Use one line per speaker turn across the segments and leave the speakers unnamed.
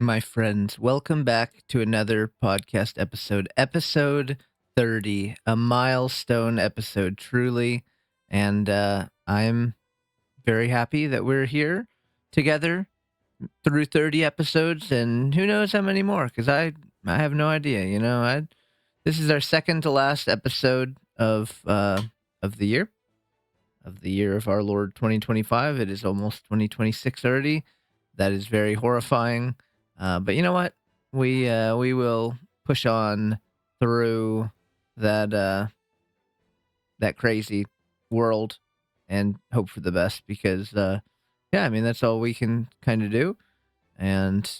my friends. Welcome back to another podcast episode, episode 30, a milestone episode, truly. And I'm very happy that we're here together through 30 episodes, and who knows how many more, because I have no idea. This is our second to last episode of the year of our Lord 2025. It is almost 2026 already. That is very horrifying. But you know what? We will push on through that that crazy world and hope for the best because yeah, I mean that's all we can kind of do. And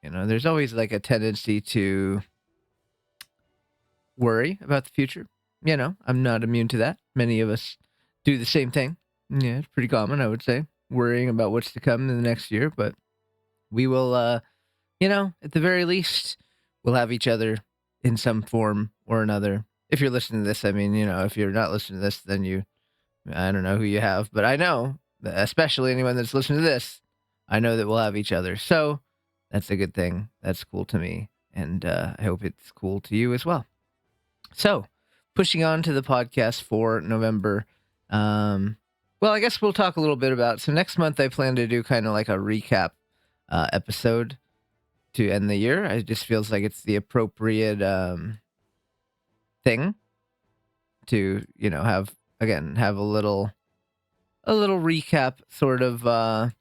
there's always like a tendency to worry about the future. I'm not immune to that. Many of us do the same thing. Yeah, it's pretty common, I would say, worrying about what's to come in the next year. But we will, at the very least, we'll have each other in some form or another. If you're listening to this, I mean, if you're not listening to this, then I don't know who you have, but I know, especially anyone that's listening to this, I know that we'll have each other. So that's a good thing. That's cool to me. And I hope it's cool to you as well. So, pushing on to the podcast for November. Well, I guess we'll talk a little bit about. So next month, I plan to do kind of like a recap episode to end the year. It just feels like it's the appropriate thing to have a little recap sort of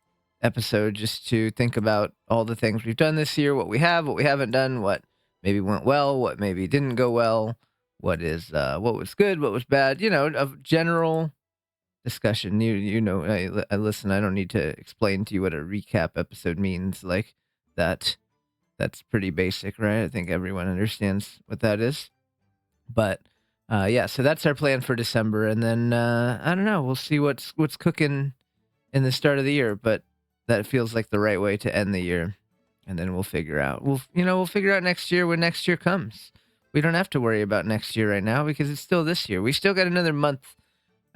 episode, just to think about all the things we've done this year, what we haven't done, what maybe went well, what maybe didn't go well. What was good, what was bad, a general discussion. I listen, I don't need to explain to you what a recap episode means. Like that's pretty basic, right? I think everyone understands what that is. But yeah, so that's our plan for December. And then I don't know, we'll see what's cooking in the start of the year, but that feels like the right way to end the year. And then we'll figure out next year when next year comes. We don't have to worry about next year right now because it's still this year. We still got another month.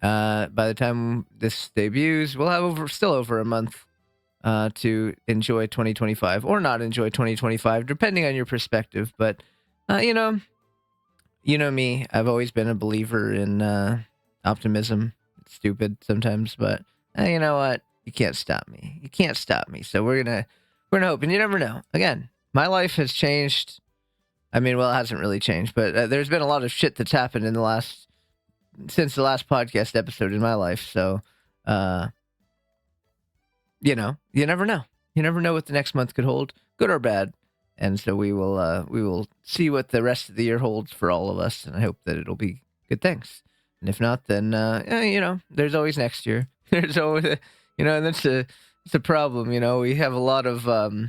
By the time this debuts, we'll have still over a month to enjoy 2025 or not enjoy 2025, depending on your perspective. But you know me. I've always been a believer in optimism. It's stupid sometimes, but you know what? You can't stop me. You can't stop me. So we're gonna hope, and you never know. Again, my life has changed. I mean, well, it hasn't really changed, but there's been a lot of shit that's happened since the last podcast episode in my life. So, you never know. You never know what the next month could hold, good or bad. And so we will see what the rest of the year holds for all of us. And I hope that it'll be good things. And if not, then, there's always next year. There's always, and it's a problem. We have a lot of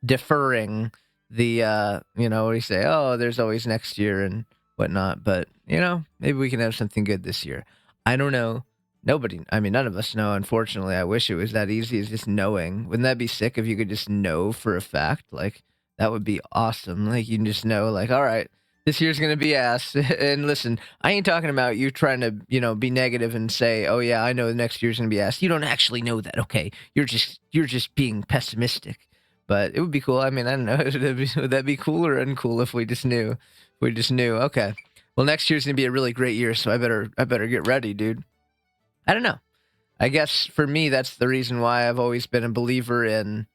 deferring the what do you say? Oh, there's always next year and whatnot. But maybe we can have something good this year. I don't know. None of us know. Unfortunately, I wish it was that easy as just knowing. Wouldn't that be sick if you could just know for a fact? Like that would be awesome. Like you can just know, like, all right, this year's gonna be ass. And listen, I ain't talking about you trying to be negative and say, oh yeah, I know the next year's gonna be ass. You don't actually know that, okay? You're just being pessimistic. But it would be cool. I mean, I don't know. Would that be cool or uncool if we just knew? If we just knew. Okay. Well, next year's gonna be a really great year, so I better get ready, dude. I don't know. I guess for me, that's the reason why I've always been a believer in,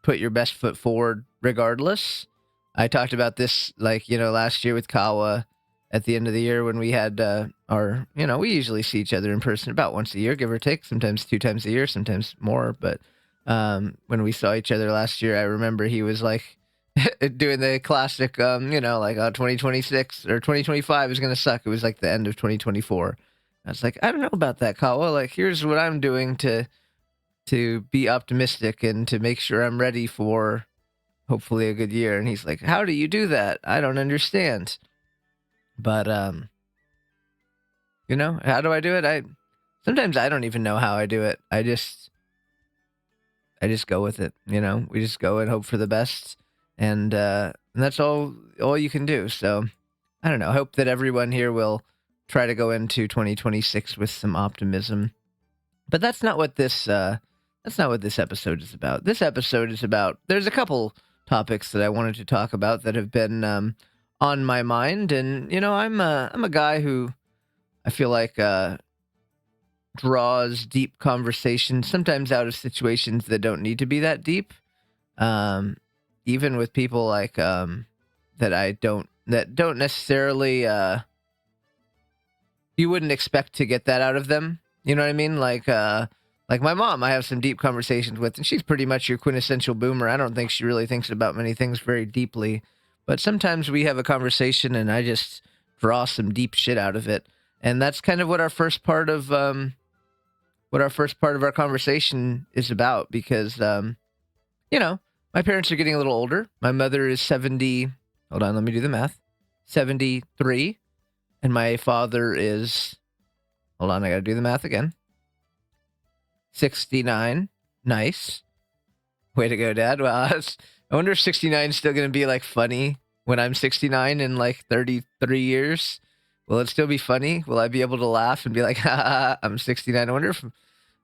put your best foot forward regardless. I talked about this last year with Kawa at the end of the year when we had we usually see each other in person about once a year, give or take, sometimes 2 times a year, sometimes more, but. When we saw each other last year, I remember he was like doing the classic, 2026 or 2025 is going to suck. It was like the end of 2024. I was like, I don't know about that, Kawa. Like, here's what I'm doing to be optimistic and to make sure I'm ready for hopefully a good year. And he's like, how do you do that? I don't understand. But, how do I do it? Sometimes I don't even know how I do it. I just go with it, we just go and hope for the best. And that's all you can do. So I don't know. I hope that everyone here will try to go into 2026 with some optimism. But that's not what this That's not what this episode is about. This episode is about there's a couple topics that I wanted to talk about that have been on my mind, and I'm a guy who I feel like draws deep conversations sometimes out of situations that don't need to be that deep. Um, Even with people like that don't necessarily you wouldn't expect to get that out of them. You know what I mean? Like my mom, I have some deep conversations with, and she's pretty much your quintessential boomer. I don't think she really thinks about many things very deeply, but sometimes we have a conversation, and I just draw some deep shit out of it, and that's kind of what our first part of our conversation is about. Because you know, my parents are getting a little older. My mother is 70. Hold on, let me do the math. 73, and my father is. Hold on, I got to do the math again. 69. Nice. Way to go, Dad. Well, I wonder if 69 is still going to be like funny when I'm 69 in like 33 years. Will it still be funny? Will I be able to laugh and be like, ha, I'm 69? I wonder if,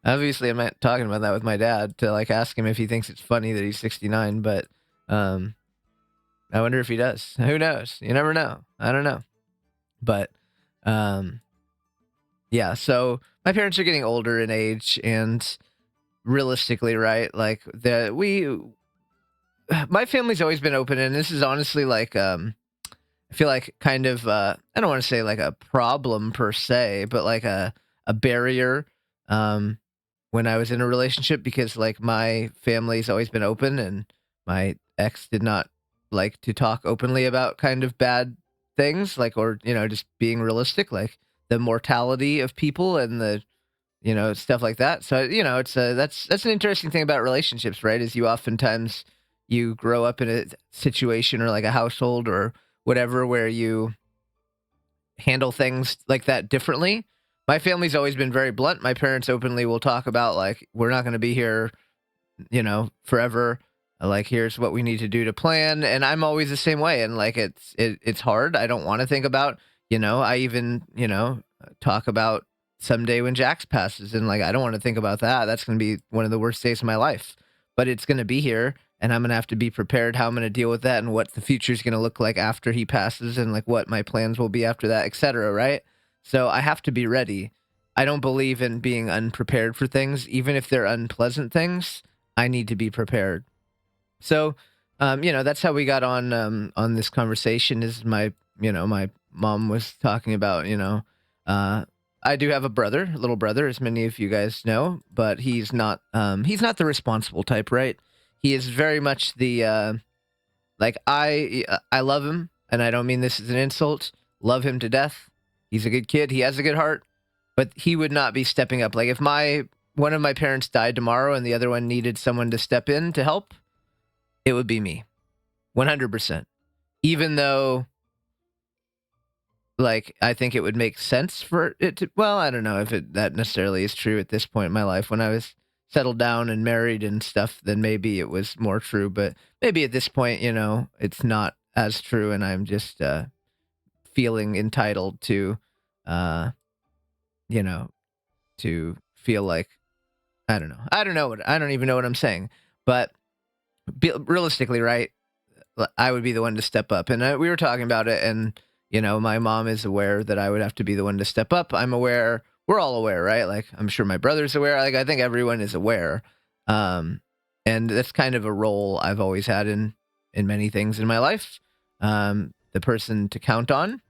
obviously, I'm not talking about that with my dad to like ask him if he thinks it's funny that he's 69, but um, I wonder if he does. Who knows? You never know. I don't know. But um, yeah, so my parents are getting older in age, and realistically, right? Like my family's always been open, and this is honestly like I feel like kind of I don't want to say like a problem per se, but like a barrier um when I was in a relationship, because like my family's always been open, and my ex did not like to talk openly about kind of bad things, like, or just being realistic, like the mortality of people and the stuff like that. So, it's that's an interesting thing about relationships, right? Is you oftentimes you grow up in a situation or like a household or whatever where you handle things like that differently. My family's always been very blunt. My parents openly will talk about like we're not going to be here forever. Like, here's what we need to do to plan. And I'm always the same way. And like, it's hard. I don't want to think about, I even, talk about someday when Jax passes. And like, I don't want to think about that. That's going to be one of the worst days of my life, but it's going to be here. And I'm going to have to be prepared how I'm going to deal with that and what the future is going to look like after he passes and like what my plans will be after that, etc. Right. So I have to be ready. I don't believe in being unprepared for things, even if they're unpleasant things. I need to be prepared. So, that's how we got on this conversation. Is my mom was talking about, uh, I do have a little brother, as many of you guys know, but he's not the responsible type, right? He is very much the like I love him, and I don't mean this as an insult. Love him to death. He's a good kid. He has a good heart, but he would not be stepping up. Like if my one of my parents died tomorrow and the other one needed someone to step in to help, it would be me. 100%. Even though like I think it would make sense for it to, well, I don't know if that necessarily is true at this point in my life. When I was settled down and married and stuff, then maybe it was more true, but maybe at this point, it's not as true, and I'm just feeling entitled to uh you know to feel like I don't know. I don't even know what I'm saying. But realistically, right? I would be the one to step up. And we were talking about it, and my mom is aware that I would have to be the one to step up. I'm aware. We're all aware, right? Like I'm sure my brother's aware. Like I think everyone is aware. Um, and that's kind of a role I've always had in many things in my life. The person to count on,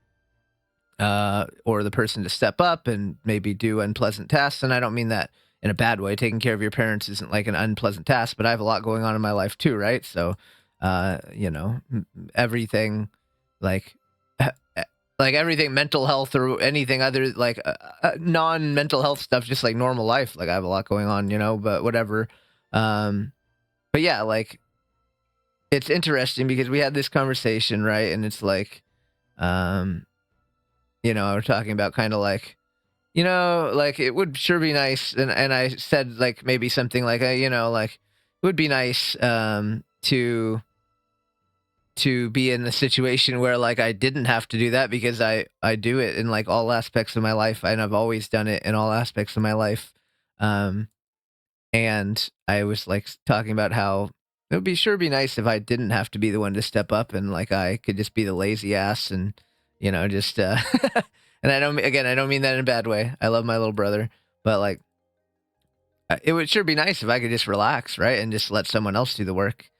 or the person to step up and maybe do unpleasant tasks. And I don't mean that in a bad way. Taking care of your parents isn't like an unpleasant task, but I have a lot going on in my life too, right? So, everything like, like everything mental health or anything other like non mental health stuff, just like normal life. Like I have a lot going on, but whatever. Um, but yeah, like it's interesting because we had this conversation, right? And it's like, um, we're talking about kind of like, like it would sure be nice. And I said like maybe something like, like it would be nice to be in a situation where like I didn't have to do that, because I do it in like all aspects of my life, and I've always done it in all aspects of my life. Um, And I was like talking about how it would be nice if I didn't have to be the one to step up and like I could just be the lazy ass and just and I don't mean that in a bad way. I love my little brother, but like it would sure be nice if I could just relax, right? And just let someone else do the work.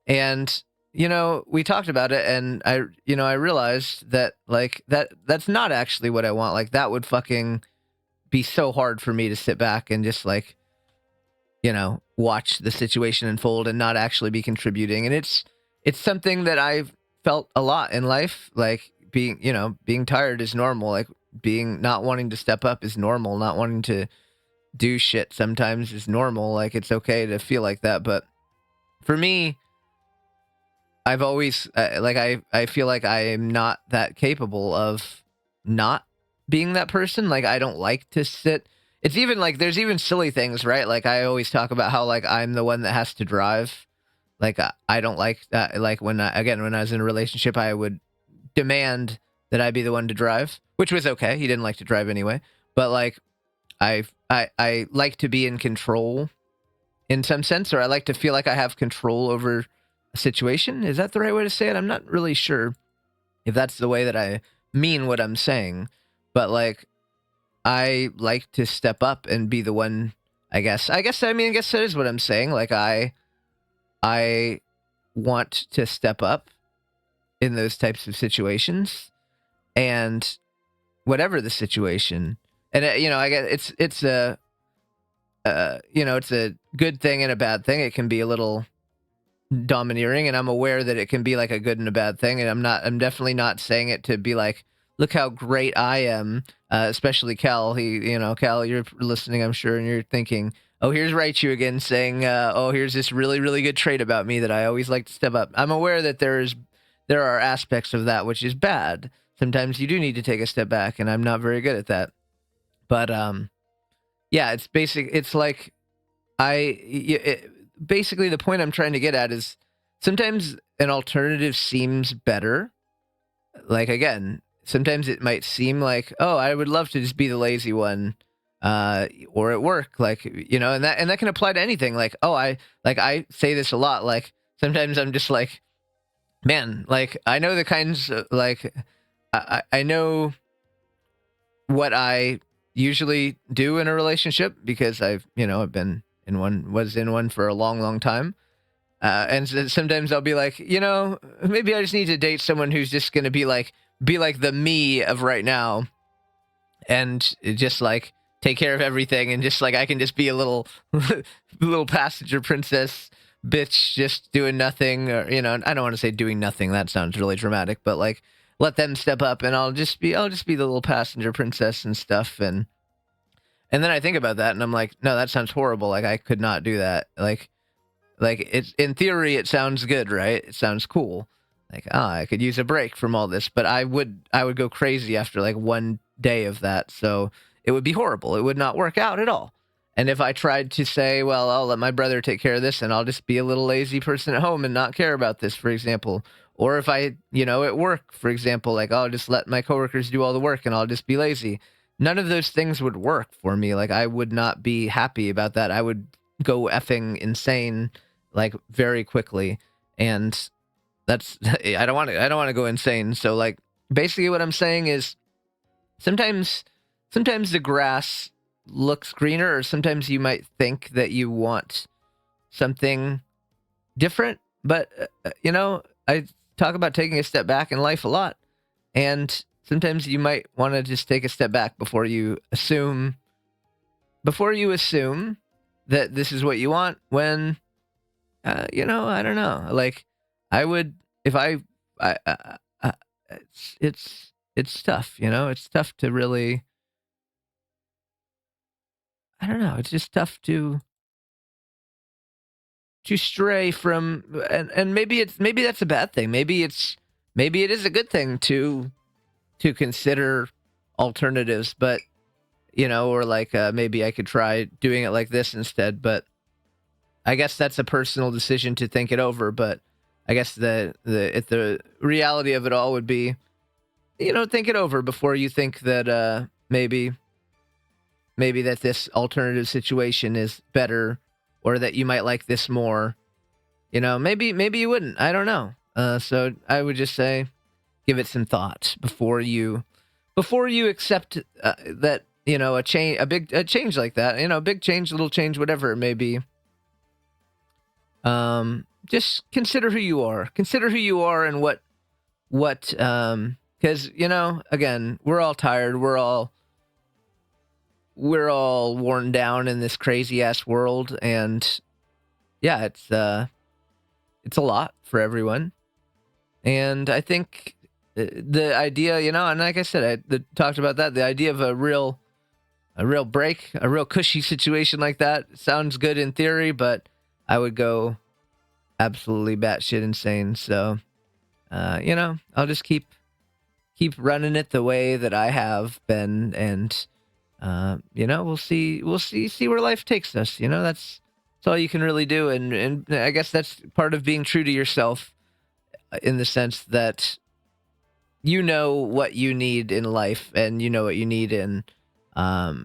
And we talked about it and I realized that like that's not actually what I want. Like that would fucking be so hard for me to sit back and just like watch the situation unfold and not actually be contributing. And it's something that I've felt a lot in life. Like being tired is normal. Like being not wanting to step up is normal. Not wanting to do shit sometimes is normal. Like it's okay to feel like that. But for me, I've always I feel like I am not that capable of not being that person. Like I don't like to sit. It's even like there's even silly things, right? Like I always talk about how like I'm the one that has to drive. Like I don't like that. Like when when I was in a relationship, I would demand that I be the one to drive, which was okay. He didn't like to drive anyway. But like I like to be in control in some sense, or I like to feel like I have control over a situation. Is that the right way to say it? I'm not really sure if that's the way that I mean what I'm saying, but like I like to step up and be the one. I guess that is what I'm saying. Like I want to step up in those types of situations, and whatever the situation, and I guess it's a good thing and a bad thing. It can be a little domineering, and I'm aware that it can be like a good and a bad thing, and I'm definitely not saying it to be like, look how great I am. Especially Cal. Cal, you're listening, I'm sure, and you're thinking, oh, here's Raichu again saying, oh, here's this really, really good trait about me that I always like to step up. I'm aware that there are aspects of that which is bad. Sometimes you do need to take a step back, and I'm not very good at that. But yeah, it's like basically the point I'm trying to get at is sometimes an alternative seems better. Like again, sometimes it might seem like, oh, I would love to just be the lazy one, or at work, like and that can apply to anything. Like, oh, I say this a lot. Like sometimes I'm just like, man, like I know the kinds of, like I know what I usually do in a relationship because I've been in one, was in one for a long, long time. And sometimes I'll be like, maybe I just need to date someone who's just gonna be like the me of right now, and just like take care of everything, and just like I can just be a little little passenger princess bitch, just doing nothing, or I don't want to say doing nothing. That sounds really dramatic, but like let them step up, and I'll just be the little passenger princess and stuff, and then I think about that, and I'm like, no, that sounds horrible. Like I could not do that. Like it's in theory, it sounds good, right? It sounds cool. Like, I could use a break from all this, but I would go crazy after like one day of that. So it would be horrible. It would not work out at all. And if I tried to say, well, I'll let my brother take care of this and I'll just be a little lazy person at home and not care about this, for example, or if I, at work, for example, like I'll just let my coworkers do all the work and I'll just be lazy. None of those things would work for me. Like I would not be happy about that. I would go effing insane like very quickly. And that's I don't want to go insane. So like basically what I'm saying is sometimes the grass looks greener, or sometimes you might think that you want something different, but I talk about taking a step back in life a lot, and sometimes you might want to just take a step back before you assume that this is what you want, when I don't know. Like, I would, if it's tough. It's tough to really. I don't know. It's just tough to stray from, and maybe that's a bad thing. Maybe it is a good thing to consider alternatives, but or like maybe I could try doing it like this instead. But I guess that's a personal decision to think it over. But I guess the reality of it all would be, think it over before you think that maybe that this alternative situation is better or that you might like this more. Maybe you wouldn't. I don't know. So I would just say, give it some thought before you accept that a change like that. Big change, little change, whatever it may be. Just consider who you are. Consider who you are and what because again, we're all tired. We're all worn down in this crazy ass world, and yeah, it's a lot for everyone. And I think the idea, and like I said, I talked about that. The idea of a real break, a real cushy situation like that sounds good in theory, but I would go absolutely batshit insane. So, I'll just keep running it the way that I have been, and we'll see where life takes us. That's all you can really do, and I guess that's part of being true to yourself, in the sense that you know what you need in life, and you know what you need in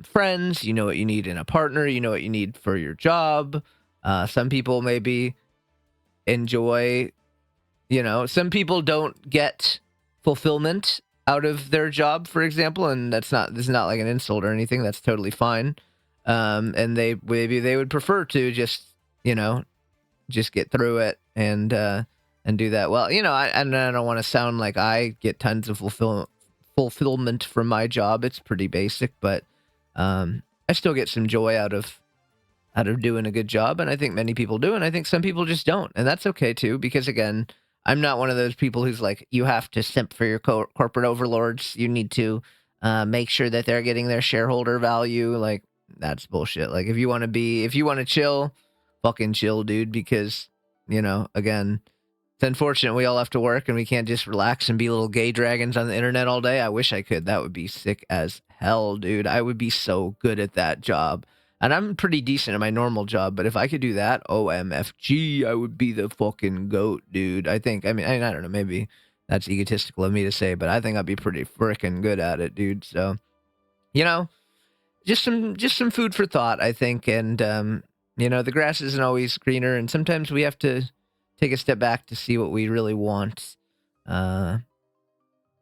friends, you know what you need in a partner, you know what you need for your job. Some people maybe enjoy, some people don't get fulfillment out of their job, for example, and this is not like an insult or anything. That's totally fine. And maybe they would prefer to just, just get through it and do that. Well, I don't want to sound like I get tons of fulfillment from my job. It's pretty basic, but I still get some joy out of doing a good job, and I think many people do, and I think some people just don't, and that's okay too, because again, I'm not one of those people who's like, you have to simp for your corporate overlords. You need to make sure that they're getting their shareholder value. Like, that's bullshit. Like, if you want to chill, fucking chill, dude, because, again, it's unfortunate we all have to work and we can't just relax and be little gay dragons on the internet all day. I wish I could. That would be sick as hell, dude. I would be so good at that job. And I'm pretty decent at my normal job, but if I could do that, OMFG, I would be the fucking GOAT, dude. I don't know, maybe that's egotistical of me to say, but I think I'd be pretty freaking good at it, dude. So, just some food for thought, I think. And, the grass isn't always greener, and sometimes we have to take a step back to see what we really want,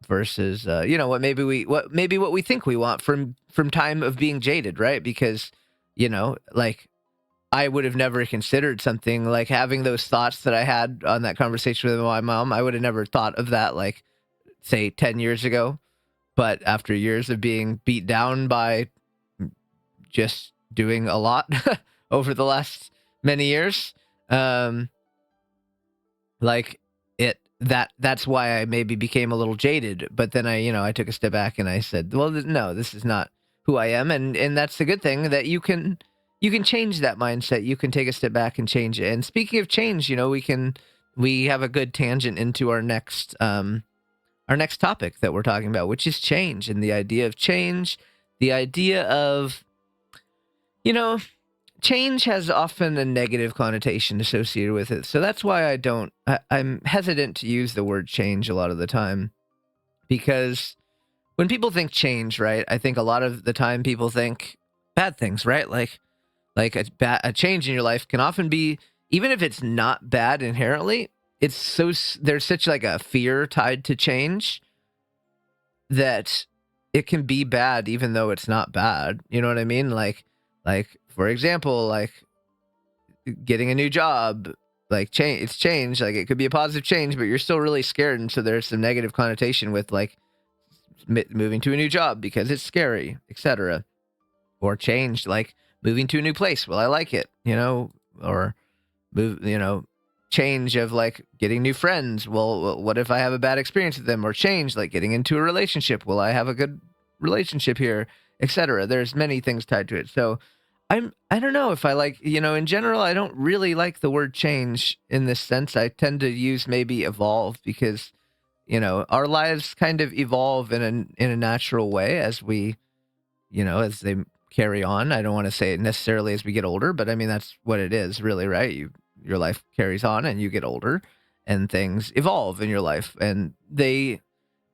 versus, what we think we want from time of being jaded, right? Because, like, I would have never considered something like having those thoughts that I had on that conversation with my mom. I would have never thought of that, like, say 10 years ago. But after years of being beat down by just doing a lot over the last many years, that's why I maybe became a little jaded. But then I took a step back and I said, well, no, this is not who I am, and that's the good thing, that you can change that mindset. You can take a step back and change it. And speaking of change, we have a good tangent into our next topic that we're talking about, which is change, and the idea of change, the idea of, change has often a negative connotation associated with it. So that's why I'm hesitant to use the word change a lot of the time, because when people think change, right, I think a lot of the time people think bad things, right? Like a change in your life can often be, even if it's not bad inherently, there's such like a fear tied to change that it can be bad even though it's not bad. You know what I mean? Like for example, like getting a new job, like it's change. Like, it could be a positive change, but you're still really scared, and so there's some negative connotation with like moving to a new job because it's scary, etc. Or change, like moving to a new place. Well, I like it, or change of like getting new friends. Well, what if I have a bad experience with them? Or change, like getting into a relationship. Will I have a good relationship here, etc. There's many things tied to it. So I don't know if I like, in general, I don't really like the word change in this sense. I tend to use maybe evolve, because our lives kind of evolve in a natural way as we, as they carry on. I don't want to say it necessarily as we get older, but I mean, that's what it is really, right? Your life carries on and you get older, and things evolve in your life, and they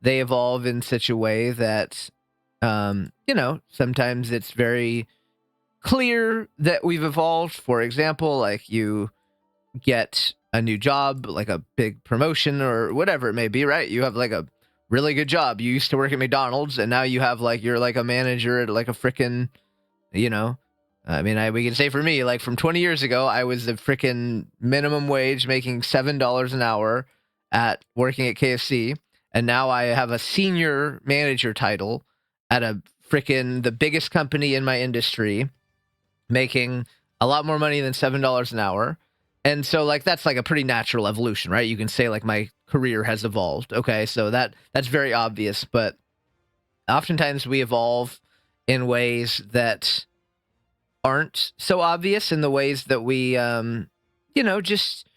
evolve in such a way that, sometimes it's very clear that we've evolved. For example, like you get a new job, like a big promotion or whatever it may be, right? You have like a really good job. You used to work at McDonald's and now you have like, you're like a manager at like a freaking, you know, I mean, we can say for me, like from 20 years ago, I was a freaking minimum wage making $7 an hour at working at KFC. And now I have a senior manager title at a freaking the biggest company in my industry, making a lot more money than $7 an hour. And so like that's like a pretty natural evolution, right? You can say like my career has evolved. Okay, so that's very obvious, but oftentimes we evolve in ways that aren't so obvious, in the ways that we just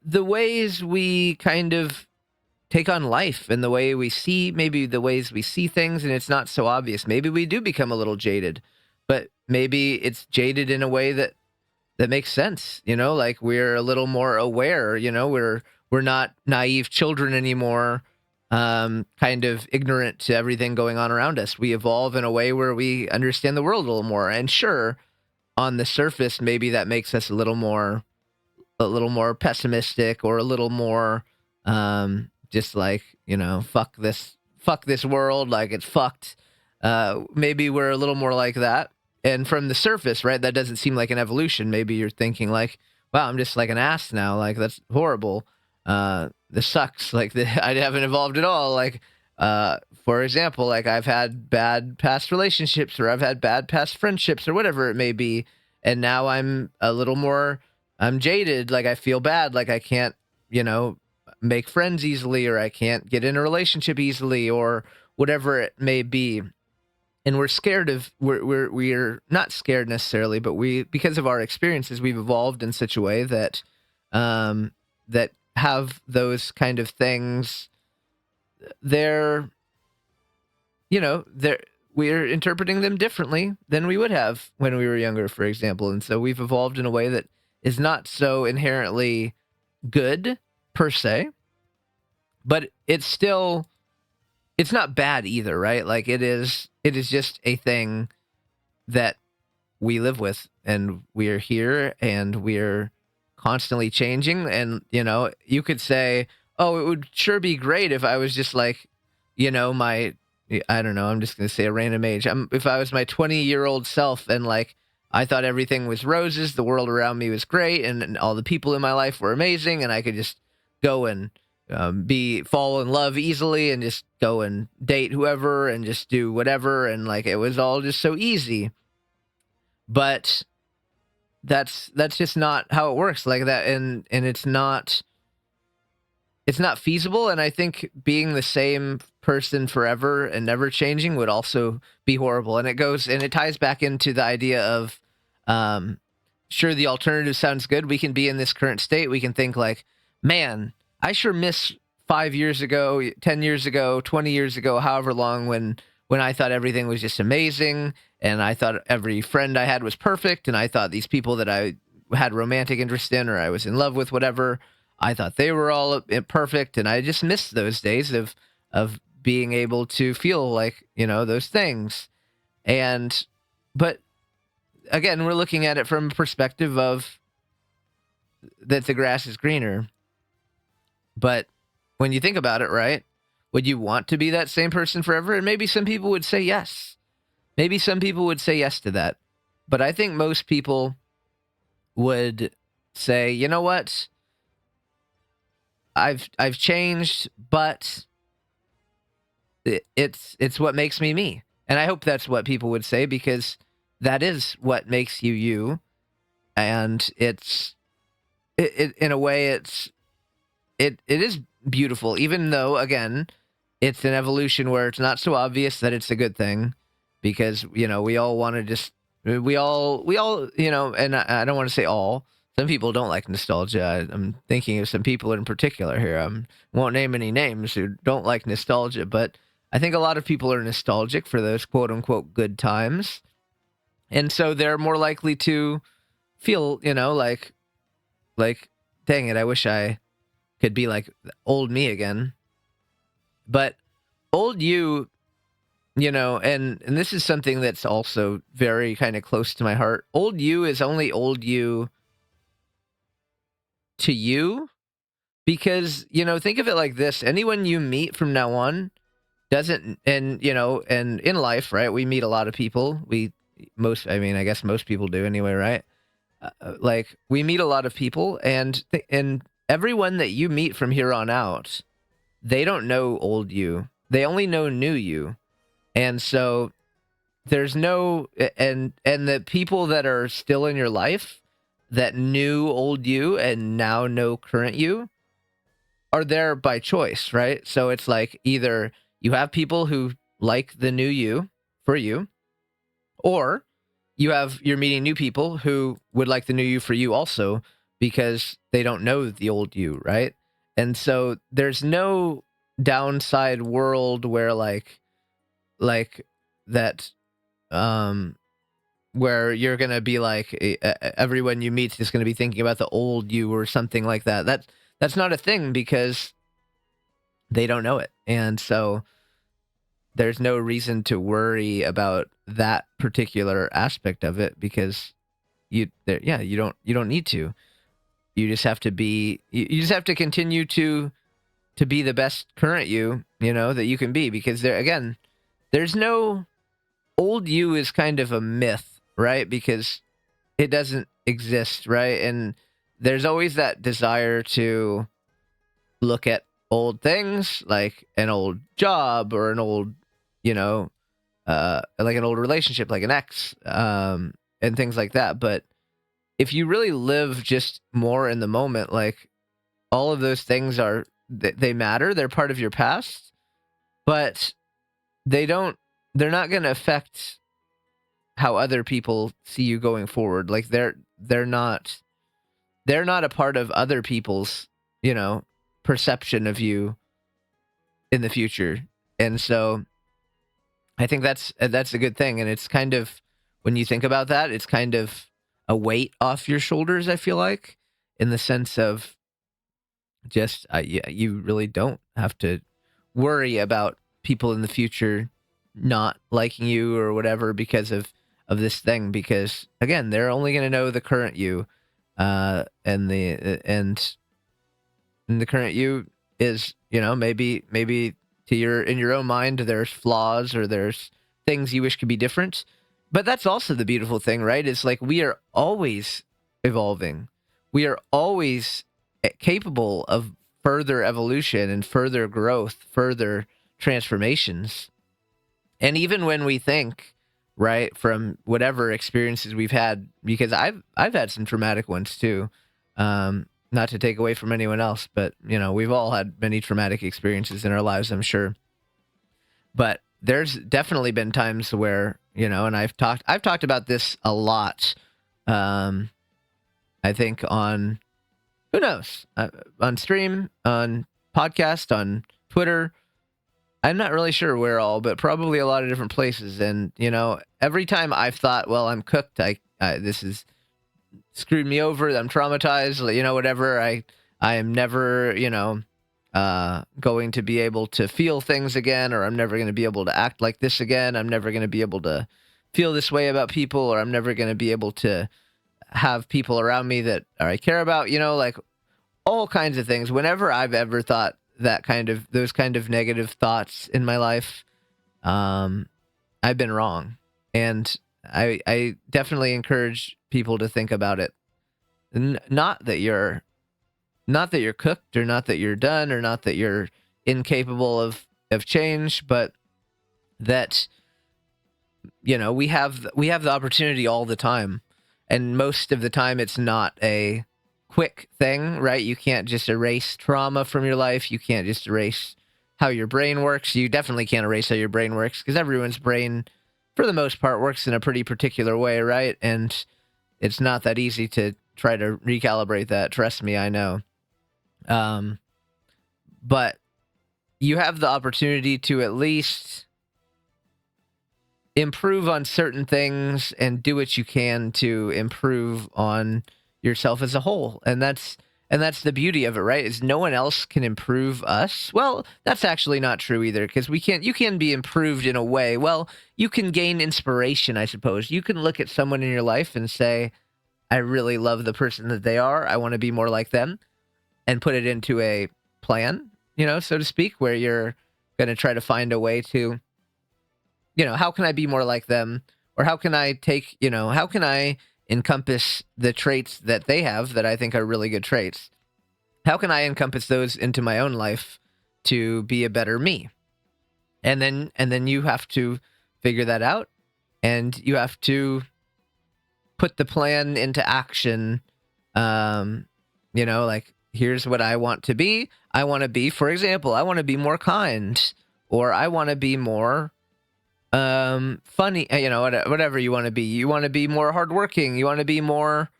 the ways we kind of take on life and the way we see, maybe the ways we see things, and it's not so obvious. Maybe we do become a little jaded, but maybe it's jaded in a way that makes sense, like we're a little more aware, we're not naive children anymore, kind of ignorant to everything going on around us. We evolve in a way where we understand the world a little more. And sure, on the surface, maybe that makes us a little more pessimistic, or a little more just like, fuck this world, like it's fucked. Maybe we're a little more like that. And from the surface, right, that doesn't seem like an evolution. Maybe you're thinking like, wow, I'm just like an ass now, like that's horrible. This sucks, like I haven't evolved at all. Like for example, like I've had bad past relationships, or I've had bad past friendships, or whatever it may be, and now I'm jaded. Like I feel bad, like I can't, make friends easily, or I can't get in a relationship easily, or whatever it may be. And we're scared of, we're not scared necessarily, but because of our experiences, we've evolved in such a way that that have those kind of things. They're they're we're interpreting them differently than we would have when we were younger, for example. And so we've evolved in a way that is not so inherently good per se, but it's not bad either, right? Like it is just a thing that we live with, and we're here, and we're constantly changing. And you could say, oh, it would sure be great if I was just like, my, I don't know, I'm just gonna say a random age, if I was my 20-year-old self, and like I thought everything was roses, the world around me was great, and all the people in my life were amazing, and I could just go and fall in love easily, and just go and date whoever, and just do whatever, and like it was all just so easy. But that's just not how it works like that, and it's not feasible. And I think being the same person forever and never changing would also be horrible. And it ties back into the idea of, sure, the alternative sounds good. We can be in this current state. We can think like, man, I sure miss 5 years ago, 10 years ago, 20 years ago, however long, when I thought everything was just amazing, and I thought every friend I had was perfect, and I thought these people that I had romantic interest in, or I was in love with, whatever, I thought they were all perfect, and I just missed those days of being able to feel like, those things. And but again, we're looking at it from a perspective of that the grass is greener. But when you think about it, right, would you want to be that same person forever? And maybe some people would say yes. Maybe some people would say yes to that. But I think most people would say, you know what? I've changed, but it's what makes me me. And I hope that's what people would say, because that is what makes you you. And it in a way, it is beautiful, even though, again, it's an evolution where it's not so obvious that it's a good thing, because we all want to just we all and I don't want to say all. Some people don't like nostalgia. I'm thinking of some people in particular here. I won't name any names who don't like nostalgia, but I think a lot of people are nostalgic for those quote unquote good times, and so they're more likely to feel like dang it, I wish I could be like old me again. But old you and this is something that's also very kind of close to my heart. Old you is only old you to you because, think of it like this. Anyone you meet from now on doesn't, and in life, right? We meet a lot of people. I guess most people do anyway, right? Like we meet a lot of people, and everyone that you meet from here on out, they don't know old you. They only know new you. And so there's no and the people that are still in your life that knew old you and now know current you are there by choice, right? So it's like either you have people who like the new you for you, or you're meeting new people who would like the new you for you also because they don't know the old you, right? And so there's no downside world where like that um where you're gonna be like everyone you meet is gonna be thinking about the old you or something like that. That's not a thing because they don't know it, and so there's no reason to worry about that particular aspect of it because you don't need to. You just have to be. You just have to continue to be the best current you that you can be because there's no old you is kind of a myth, right? Because it doesn't exist, right? And there's always that desire to look at old things like an old job or an old, like an old relationship, like an ex, and things like that. But if you really live just more in the moment, like all of those things they matter. They're part of your past, but they don't, they're not going to affect how other people see you going forward. Like they're not a part of other people's, perception of you in the future. And so I think that's a good thing. And it's kind of, when you think about that, it's kind of a weight off your shoulders, I feel like, in the sense of just, yeah, you really don't have to worry about people in the future not liking you or whatever because of this thing, because again, they're only going to know the current you, and the current you is, maybe in your own mind there's flaws or there's things you wish could be different. But that's also the beautiful thing, right? It's like we are always evolving. We are always capable of further evolution and further growth, further transformations. And even when we think, right, from whatever experiences we've had, because I've had some traumatic ones too. Not to take away from anyone else, but we've all had many traumatic experiences in our lives, I'm sure. But there's definitely been times where, and I've talked about this a lot. I think on, who knows, on stream, on podcast, on Twitter. I'm not really sure where all, but probably a lot of different places. And every time I've thought, well, I'm cooked. This is screwed me over. I'm traumatized. Whatever. I am never, going to be able to feel things again, or I'm never going to be able to act like this again. I'm never going to be able to feel this way about people, or I'm never going to be able to have people around me that I care about, like all kinds of things. Whenever I've ever thought those kind of negative thoughts in my life, I've been wrong. And I definitely encourage people to think about it. Not that you're cooked, or not that you're done, or not that you're incapable of change, but that we have the opportunity all the time, and most of the time it's not a quick thing, right? You can't just erase trauma from your life. You can't just erase how your brain works. You definitely can't erase how your brain works, because everyone's brain, for the most part, works in a pretty particular way, right? And it's not that easy to try to recalibrate that. Trust me, I know. But you have the opportunity to at least improve on certain things and do what you can to improve on yourself as a whole. And And that's the beauty of it, right? Is no one else can improve us. Well, that's actually not true either, because you can be improved in a way. Well, you can gain inspiration, I suppose. You can look at someone in your life and say, I really love the person that they are. I want to be more like them, and put it into a plan, so to speak, where you're going to try to find a way to, how can I be more like them? Or how can I how can I encompass the traits that they have that I think are really good traits? How can I encompass those into my own life to be a better me? And then you have to figure that out, and you have to put the plan into action. Like, here's what I want to be. I want to be, for example, I want to be more kind, or I want to be more funny, whatever you want to be. You want to be more hardworking. You want to be more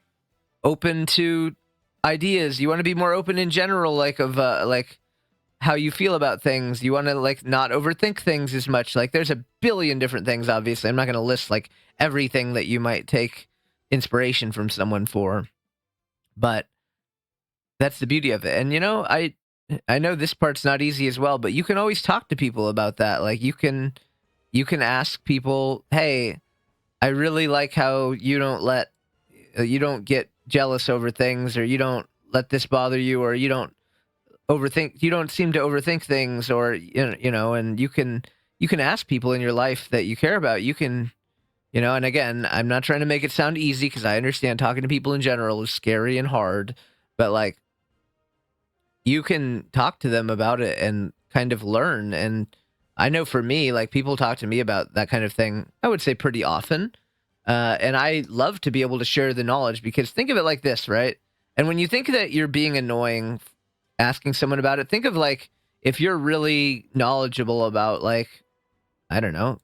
open to ideas. You want to be more open in general, like how you feel about things. You want to not overthink things as much. Like, there's a billion different things. Obviously, I'm not going to list everything that you might take inspiration from someone for, but that's the beauty of it. And I know this part's not easy as well, but you can always talk to people about that. Like, you can ask people, hey, I really like how you don't get jealous over things, or you don't let this bother you, or you don't seem to overthink things, or and you can ask people in your life that you care about. You can, and again, I'm not trying to make it sound easy, because I understand talking to people in general is scary and hard, but you can talk to them about it and kind of learn. And I know for me, people talk to me about that kind of thing, I would say pretty often. And I love to be able to share the knowledge, because think of it like this, right? And when you think that you're being annoying asking someone about it, think of if you're really knowledgeable about I don't know,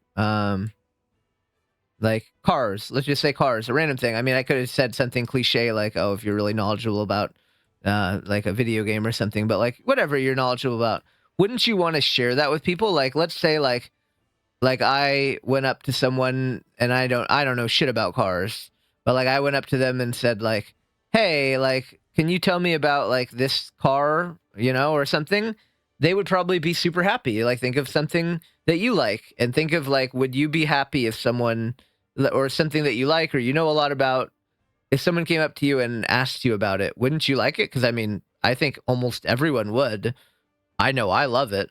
cars. Let's just say cars, a random thing. I mean, I could have said something cliche oh, if you're really knowledgeable about a video game or something, but whatever you're knowledgeable about, wouldn't you want to share that with people? Let's say I went up to someone and I don't know shit about cars, but I went up to them and said hey, can you tell me about this car, or something? They would probably be super happy. Think of something that you like, and think of would you be happy if someone, or something that you like or a lot about, if someone came up to you and asked you about it? Wouldn't you like it? Because I mean, I think almost everyone would. I know I love it.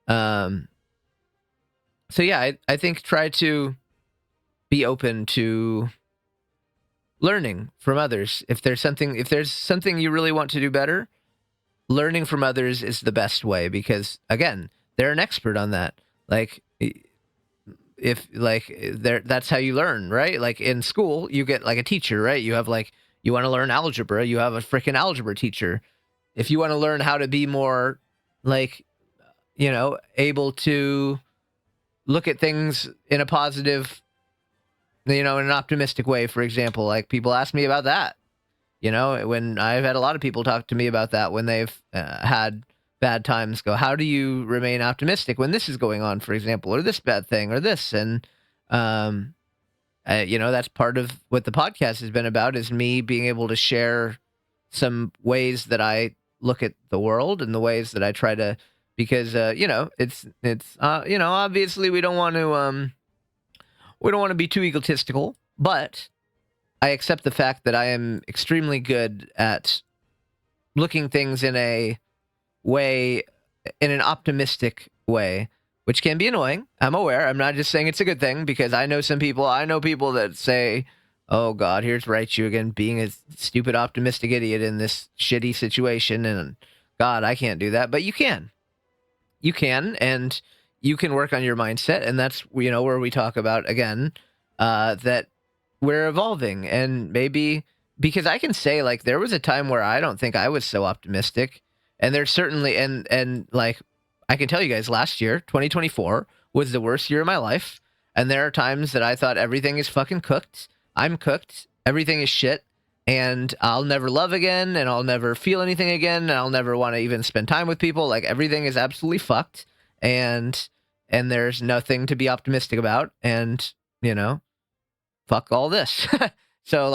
So yeah, I think try to be open to learning from others. If there's something you really want to do better, learning from others is the best way, because again, they're an expert on that. If that's how you learn, right? In school, you get a teacher, right? You have you want to learn algebra, you have a freaking algebra teacher. If you want to learn how to be more able to look at things in a positive, in an optimistic way, for example, people ask me about that. When I've had a lot of people talk to me about that when they've had bad times, go, how do you remain optimistic when this is going on, for example, or this bad thing, or this? And, that's part of what the podcast has been about, is me being able to share some ways that I look at the world, and the ways that I try to, because, obviously we don't want to be too egotistical, but I accept the fact that I am extremely good at looking things in an optimistic way, which can be annoying. I'm aware. I'm not just saying it's a good thing, because I know people that say, oh God, here's Raichu again, being a stupid optimistic idiot in this shitty situation. And God, I can't do that. But you can. And you can work on your mindset. And that's, where we talk about, again, that we're evolving. And maybe, because I can say, there was a time where I don't think I was so optimistic. And there's certainly, and I can tell you guys, last year, 2024, was the worst year of my life. And there are times that I thought everything is fucking cooked. I'm cooked. Everything is shit. And I'll never love again. And I'll never feel anything again. And I'll never want to even spend time with people. Everything is absolutely fucked. And there's nothing to be optimistic about. And, fuck all this. So,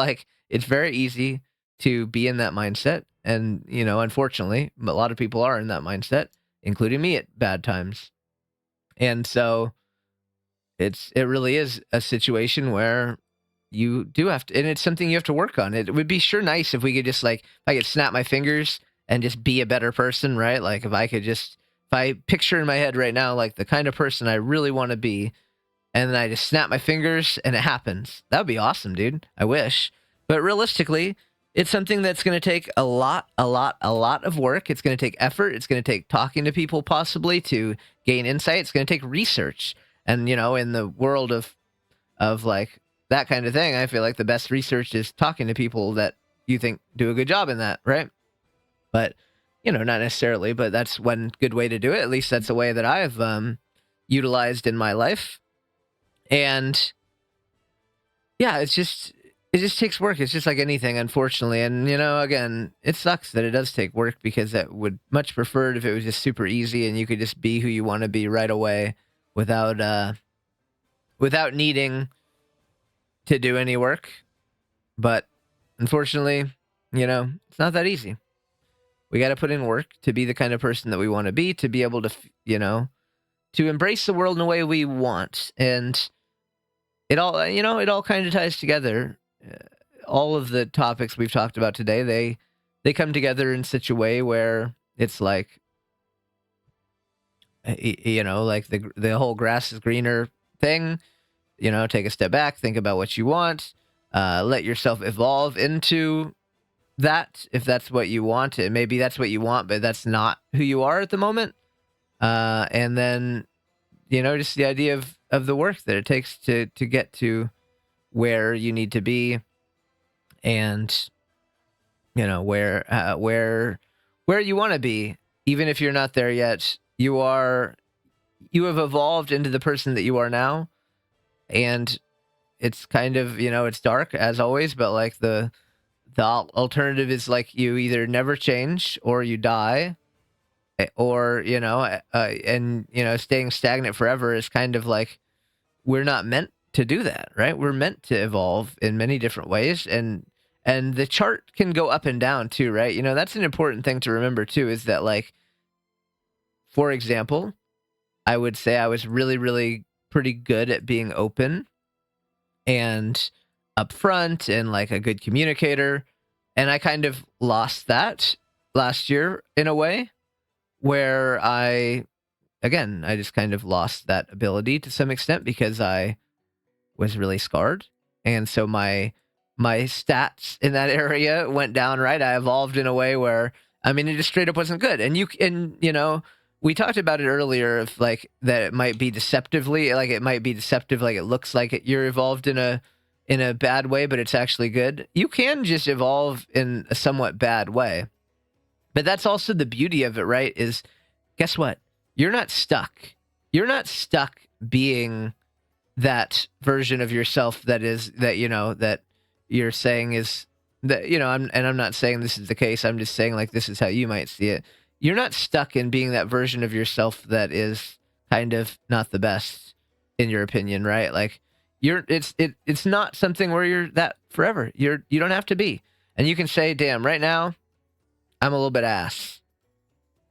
it's very easy to be in that mindset. And, unfortunately, a lot of people are in that mindset, including me at bad times. And so it really is a situation where you do have to, and it's something you have to work on. It would be sure nice if we could just, like, if I could snap my fingers and just be a better person, right? Like, if I picture in my head right now, like, the kind of person I really want to be, and then I just snap my fingers and it happens. That would be awesome, dude. I wish. But realistically, it's something that's going to take a lot of work. It's going to take effort. It's going to take talking to people possibly to gain insight. It's going to take research. And, in the world of like that kind of thing, I feel like the best research is talking to people that you think do a good job in that, right? But, not necessarily, but that's one good way to do it. At least that's a way that I've utilized in my life. And yeah, it just takes work. It's just like anything, unfortunately. And, again, it sucks that it does take work, because I would much prefer it if it was just super easy and you could just be who you want to be right away without needing to do any work. But unfortunately, it's not that easy. We got to put in work to be the kind of person that we want to be, to be able to, to embrace the world in a way we want. And it all kind of ties together. All of the topics we've talked about today, they come together in such a way where it's like, like the whole grass is greener thing. Take a step back, think about what you want, let yourself evolve into that, if that's what you want. And maybe that's what you want, but that's not who you are at the moment. And then, just the idea of the work that it takes to get to where you need to be, and where you want to be. Even if you're not there yet, you have evolved into the person that you are now. And it's kind of, it's dark as always, but like the alternative is like you either never change or you die, or and staying stagnant forever is kind of like, we're not meant to do that, right? We're meant to evolve in many different ways, and the chart can go up and down too, right? That's an important thing to remember too, is that, like, for example, I would say I was really, really pretty good at being open and upfront and like a good communicator, and I kind of lost that last year in a way where I just kind of lost that ability to some extent, because I was really scarred. And so my stats in that area went down, right? I evolved in a way where, it just straight up wasn't good. And we talked about it earlier, of like that it might be deceptively, like it might be deceptive, like it looks like you're evolved in a bad way, but it's actually good. You can just evolve in a somewhat bad way. But that's also the beauty of it, right? Is, guess what? You're not stuck. You're not stuck being that version of yourself that you're saying is that, I'm not saying this is the case. I'm just saying, like, this is how you might see it. You're not stuck in being that version of yourself that is kind of not the best, in your opinion, right? Like, it's not something where you're that forever. You don't have to be. And you can say, damn, right now I'm a little bit ass,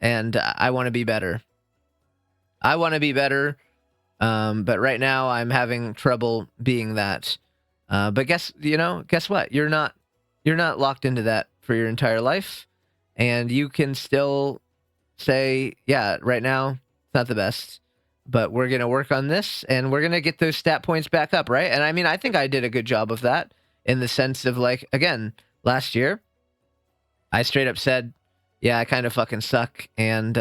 and I want to be better. I want to be better, but right now I'm having trouble being that. But guess what? You're not locked into that for your entire life, and you can still say, yeah, right now it's not the best, but we're gonna work on this, and we're gonna get those stat points back up, right? And I think I did a good job of that, in the sense of, like, again, last year, I straight up said, yeah, I kind of fucking suck, and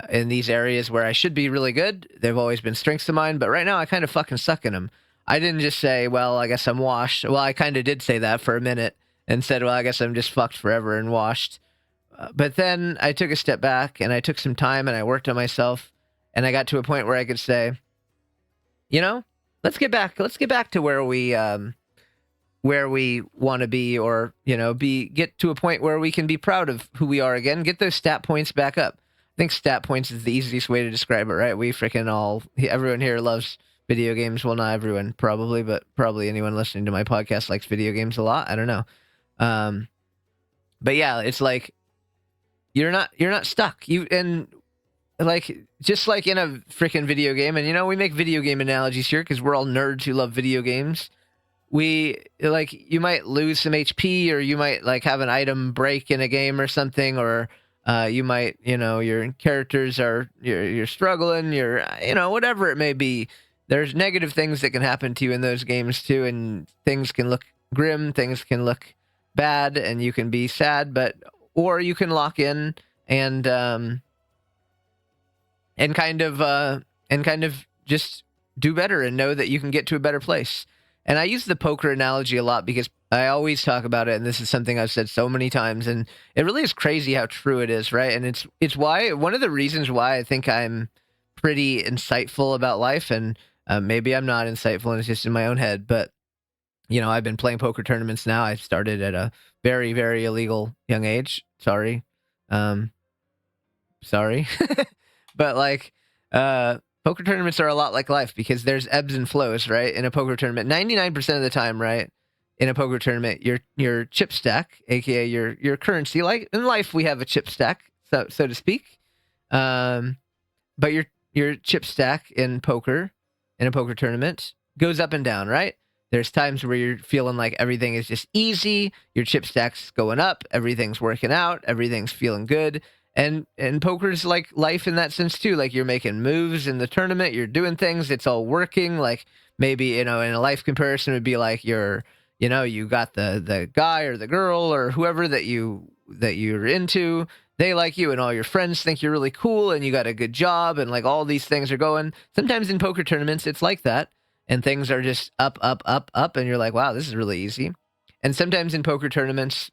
in these areas where I should be really good, they've always been strengths of mine, but right now I kind of fucking suck in them. I didn't just say, well, I guess I'm washed. Well, I kind of did say that for a minute, and said, well, I guess I'm just fucked forever and washed. But then I took a step back, and I took some time, and I worked on myself, and I got to a point where I could say, let's get back to where we want to be, or get to a point where we can be proud of who we are again. Get those stat points back up. I think stat points is the easiest way to describe it, right? Everyone here loves video games. Well, not everyone, probably, but probably anyone listening to my podcast likes video games a lot. I don't know. But yeah, it's like you're not stuck. You and like just like in a freaking video game, and we make video game analogies here because we're all nerds who love video games. We like you might lose some HP, or you might like have an item break in a game or something, or you might your characters are you're struggling, you're whatever it may be. There's negative things that can happen to you in those games too, and things can look grim, things can look bad, and you can be sad, but or you can lock in and and kind of just do better and know that you can get to a better place. And I use the poker analogy a lot because I always talk about it, and this is something I've said so many times, and it really is crazy how true it is, right? And it's why one of the reasons why I think I'm pretty insightful about life, and maybe I'm not insightful and it's just in my own head, but I've been playing poker tournaments now. I started at a very, very illegal young age. Sorry. Sorry. But like poker tournaments are a lot like life because there's ebbs and flows, right? In a poker tournament, 99% of the time, right? In a poker tournament, your chip stack, aka your currency, like in life we have a chip stack, so to speak. But your chip stack in a poker tournament goes up and down, right? There's times where you're feeling like everything is just easy, your chip stack's going up, everything's working out, everything's feeling good. And poker's like life in that sense too. Like you're making moves in the tournament, you're doing things, it's all working. Like maybe, in a life comparison would be like you got the guy or the girl or whoever that you're into. They like you and all your friends think you're really cool and you got a good job and like all these things are going. Sometimes in poker tournaments, it's like that. And things are just up, up, up, up. And you're like, wow, this is really easy. And sometimes in poker tournaments,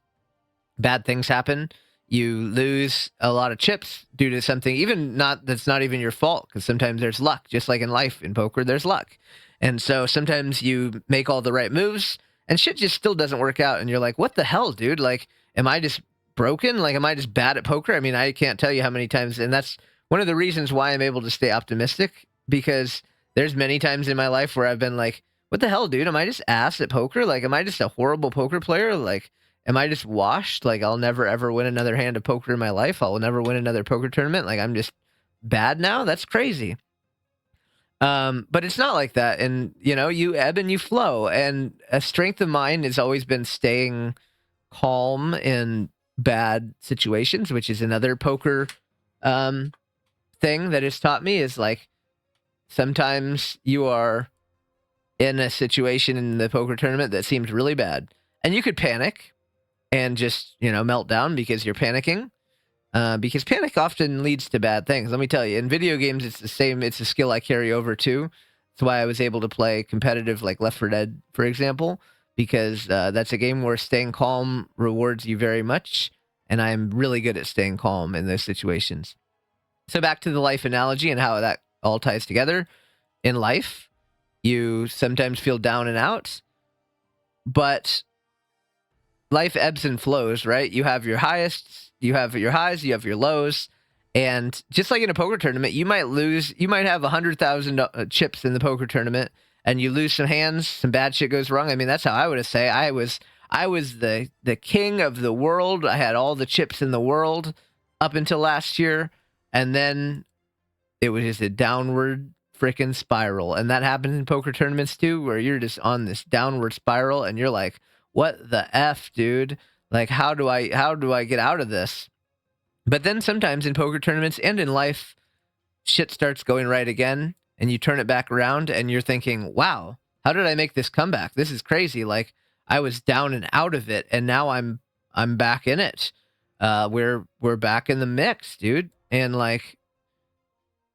bad things happen. You lose a lot of chips due to something that's not even your fault, because sometimes there's luck. Just like in life, in poker, there's luck. And so sometimes you make all the right moves and shit just still doesn't work out. And you're like, what the hell, dude? Like, am I just broken? Like, am I just bad at poker? I mean, I can't tell you how many times. And that's one of the reasons why I'm able to stay optimistic, because there's many times in my life where I've been like, what the hell, dude? Am I just ass at poker? Like, am I just a horrible poker player? Like, am I just washed? Like, I'll never, ever win another hand of poker in my life. I'll never win another poker tournament. Like, I'm just bad now? That's crazy. But it's not like that. And, you ebb and you flow. And a strength of mine has always been staying calm in bad situations, which is another poker thing that has taught me is like, sometimes you are in a situation in the poker tournament that seems really bad. And you could panic and just, melt down because you're panicking. Because panic often leads to bad things. Let me tell you, in video games, it's the same. It's a skill I carry over too. That's why I was able to play competitive like Left 4 Dead, for example, because that's a game where staying calm rewards you very much. And I'm really good at staying calm in those situations. So back to the life analogy and how that all ties together. In life, you sometimes feel down and out, but life ebbs and flows, right? You have your highest, you have your highs, you have your lows. And just like in a poker tournament, you might have 100,000 chips in the poker tournament and you lose some hands, some bad shit goes wrong. I mean, that's how I would say I was the king of the world. I had all the chips in the world up until last year. And then it was just a downward freaking spiral. And that happens in poker tournaments too, where you're just on this downward spiral and you're like, what the F, dude? Like, how do I get out of this? But then sometimes in poker tournaments and in life, shit starts going right again and you turn it back around and you're thinking, wow, how did I make this comeback? This is crazy. Like, I was down and out of it and now I'm back in it. We're back in the mix, dude. And like,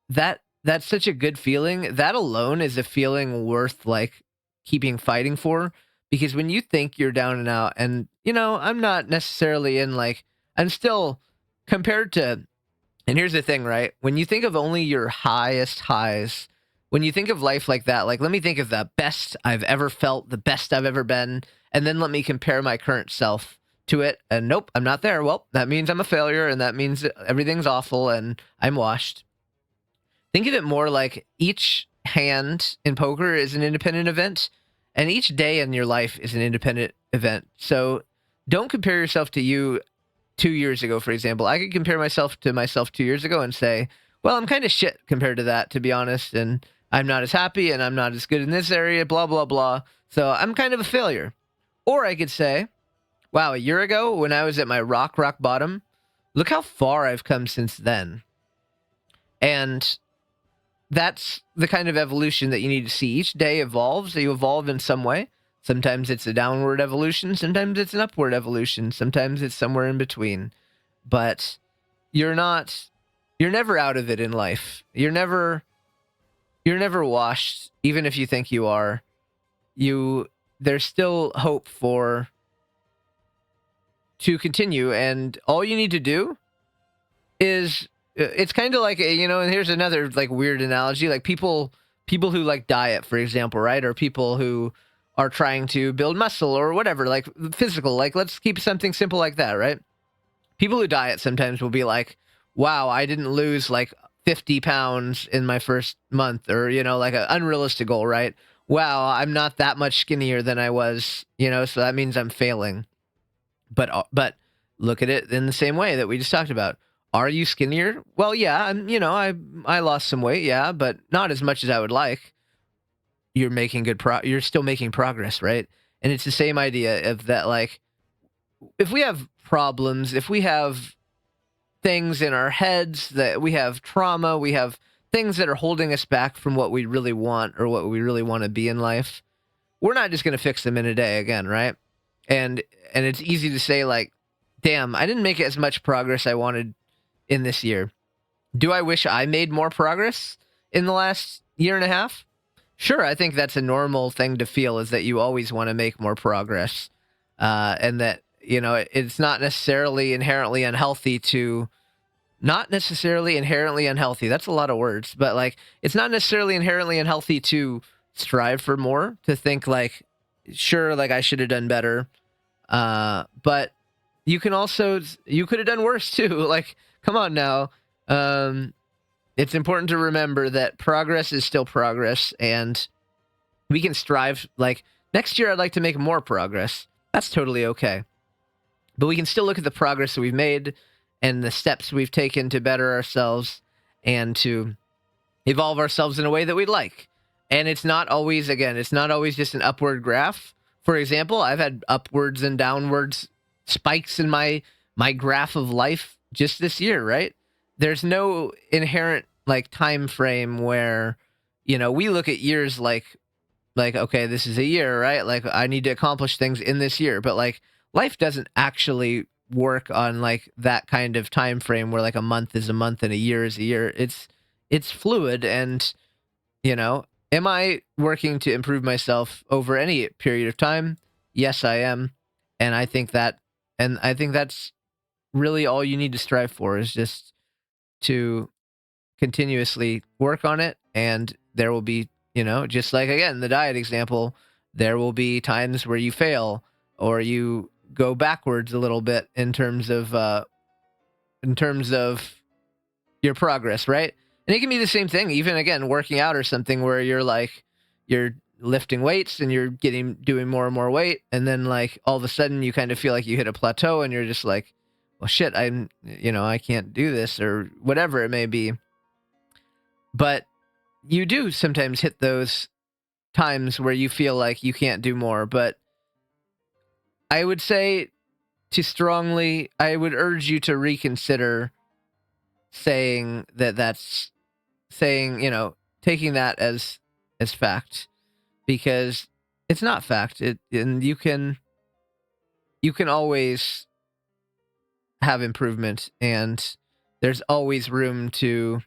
that's such a good feeling. That alone is a feeling worth like keeping fighting for, because when you think you're down and out, and I'm not necessarily in like, I'm still compared to, and here's the thing, right? When you think of only your highest highs, when you think of life like that, like let me think of the best I've ever felt, the best I've ever been, and then let me compare my current self to it, and nope, I'm not there. Well, that means I'm a failure, and that means everything's awful, and I'm washed. Think of it more like each hand in poker is an independent event, and each day in your life is an independent event. So don't compare yourself to you 2 years ago, for example. I could compare myself to myself 2 years ago and say, well, I'm kind of shit compared to that, to be honest, and I'm not as happy and I'm not as good in this area, blah, blah, blah. So I'm kind of a failure. Or I could say, wow, a year ago when I was at my rock bottom, look how far I've come since then. And that's the kind of evolution that you need to see. Each day evolves. You evolve in some way. Sometimes it's a downward evolution. Sometimes it's an upward evolution. Sometimes it's somewhere in between. But you're never out of it in life. You're never washed, even if you think you are. There's still hope to continue, and all you need to do is, it's kind of like, and here's another like weird analogy, like people who like diet, for example, right? Or people who are trying to build muscle or whatever, like physical, like let's keep something simple like that, right? People who diet sometimes will be like, wow, I didn't lose like 50 pounds in my first month, or, like an unrealistic goal, right? Wow, I'm not that much skinnier than I was, so that means I'm failing. But look at it in the same way that we just talked about. Are you skinnier? Well, yeah, I lost some weight, yeah, but not as much as I would like. You're making you're still making progress, right? And it's the same idea of that, like, if we have problems, if we have things in our heads, that we have trauma, we have things that are holding us back from what we really want or what we really want to be in life, we're not just going to fix them in a day again, right? And it's easy to say, like, damn, I didn't make as much progress I wanted in this year. Do I wish I made more progress in the last year and a half? Sure, I think that's a normal thing to feel, is that you always want to make more progress. And that, it's not necessarily inherently unhealthy to... Not necessarily inherently unhealthy. That's a lot of words. But, like, it's not necessarily inherently unhealthy to strive for more, to think, like, sure, like, I should have done better. But you could have done worse, too. Like, come on now. It's important to remember that progress is still progress, and we can strive. Like, next year, I'd like to make more progress. That's totally okay. But we can still look at the progress that we've made and the steps we've taken to better ourselves and to evolve ourselves in a way that we'd like. And it's not always just an upward graph. For example, I've had upwards and downwards spikes in my graph of life just this year, right? There's no inherent like time frame where, we look at years like, okay, this is a year, right? Like, I need to accomplish things in this year, but like life doesn't actually work on like that kind of time frame where like a month is a month and a year is a year. It's fluid, and am I working to improve myself over any period of time? Yes, I am. And I think that's really all you need to strive for, is just to continuously work on it. And there will be, just like, again, the diet example, there will be times where you fail or you go backwards a little bit in terms of your progress, right? And it can be the same thing, even, again, working out or something, where you're lifting weights and you're doing more and more weight, and then like all of a sudden you kind of feel like you hit a plateau and you're just like, well, shit, I can't do this, or whatever it may be. But you do sometimes hit those times where you feel like you can't do more. But I would say I would urge you to reconsider taking that as fact, because it's not fact. And you can always have improvement, and there's always room to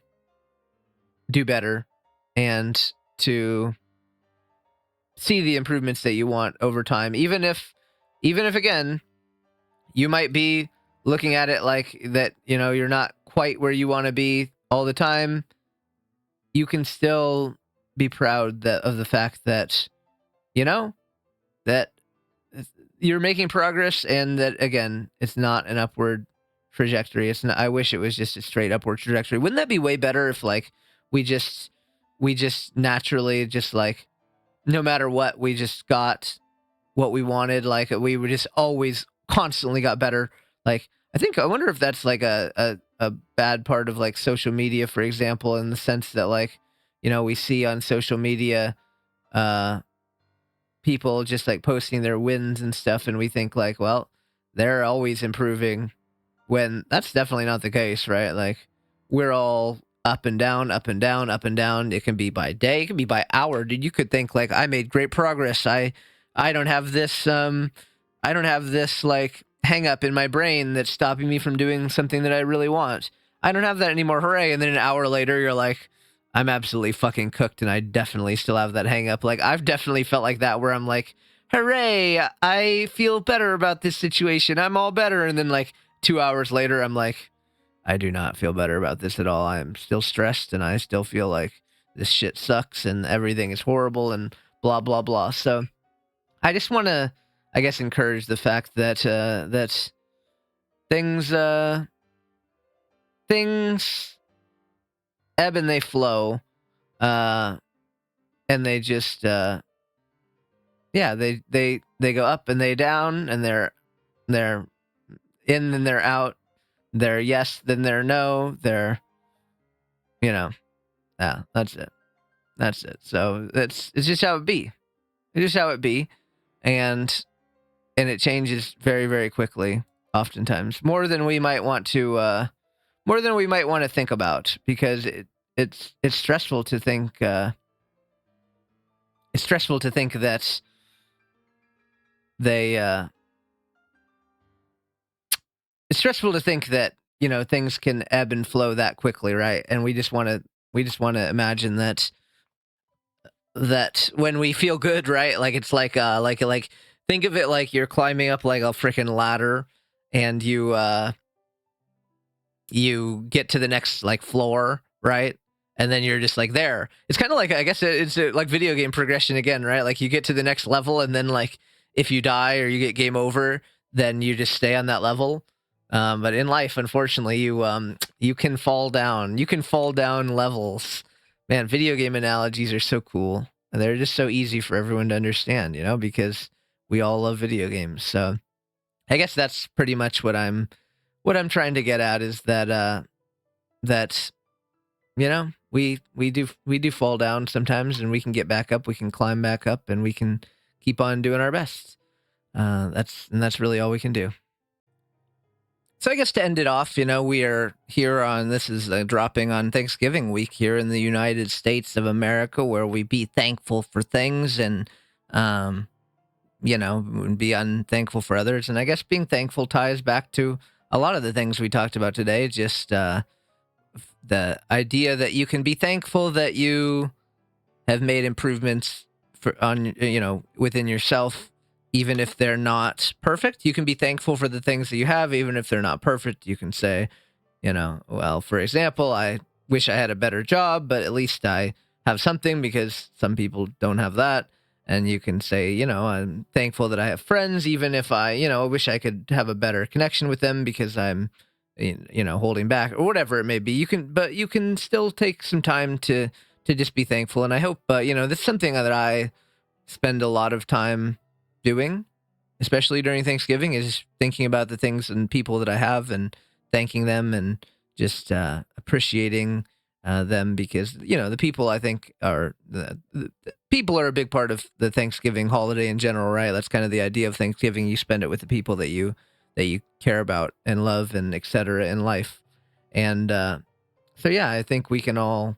do better and to see the improvements that you want over time. Even if again, you might be looking at it like that, you're not quite where you want to be all the time, you can still be proud of the fact that, that you're making progress, and that, again, it's not an upward trajectory. It's not, I wish it was just a straight upward trajectory. Wouldn't that be way better if like we just naturally just like, no matter what, we just got what we wanted, like we were just always constantly got better. Like, I wonder if that's like a bad part of like social media, for example, in the sense that like, we see on social media uh people just like posting their wins and stuff, and we think like, well, they're always improving, when that's definitely not the case, right? Like, we're all up and down, up and down, up and down. It can be by day, it can be by hour. Dude, you could think like, I made great progress. I don't have this I don't have this like hang up in my brain that's stopping me from doing something that I really want. I don't have that anymore. Hooray. And then an hour later you're like, I'm absolutely fucking cooked and I definitely still have that hang up. Like, I've definitely felt like that where I'm like, hooray, I feel better about this situation. I'm all better. And then like 2 hours later, I'm like, I do not feel better about this at all. I'm still stressed and I still feel like this shit sucks and everything is horrible and blah, blah, blah. So I just want to, I guess, encourage the fact that, that things, things ebb and they flow, uh, and they just, yeah, they go up and they down, and they're in, then they're out. They're yes, then they're no. They're, you know, yeah, that's it. That's it. So it's just how it be. It's just how it be, and it changes very, very quickly. Oftentimes, more than we might want to, think about, because it's stressful to think. It's stressful to think that they. It's stressful to think that things can ebb and flow that quickly, right? And we just want to imagine that when we feel good, right? Like, it's like think of it like you're climbing up like a freaking ladder, and you get to the next like floor, right? And then you're just like there. It's kind of like, I guess it's like video game progression again, right? Like, you get to the next level, and then like if you die or you get game over, then you just stay on that level. But in life, unfortunately, you can fall down. You can fall down levels. Man, video game analogies are so cool. They're just so easy for everyone to understand, because we all love video games. So I guess that's pretty much what I'm trying to get at, is that we do fall down sometimes, and we can get back up. We can climb back up, and we can keep on doing our best. That's really all we can do. So I guess to end it off, we are here on, this is dropping on Thanksgiving week here in the United States of America, where we be thankful for things, and um, be unthankful for others. And I guess being thankful ties back to a lot of the things we talked about today. Just the idea that you can be thankful that you have made improvements within yourself, even if they're not perfect. You can be thankful for the things that you have, even if they're not perfect. You can say, well, for example, I wish I had a better job, but at least I have something, because some people don't have that. And you can say, I'm thankful that I have friends, even if I wish I could have a better connection with them, because I'm, holding back, or whatever it may be. But you can still take some time to just be thankful. And I hope, this is something that I spend a lot of time doing, especially during Thanksgiving, is thinking about the things and people that I have, and thanking them, and just appreciating them, because the people, I think, are the people are a big part of the Thanksgiving holiday in general, right? That's kind of the idea of Thanksgiving. You spend it with the people that you care about and love, and etc. in life. And so yeah, I think we can all,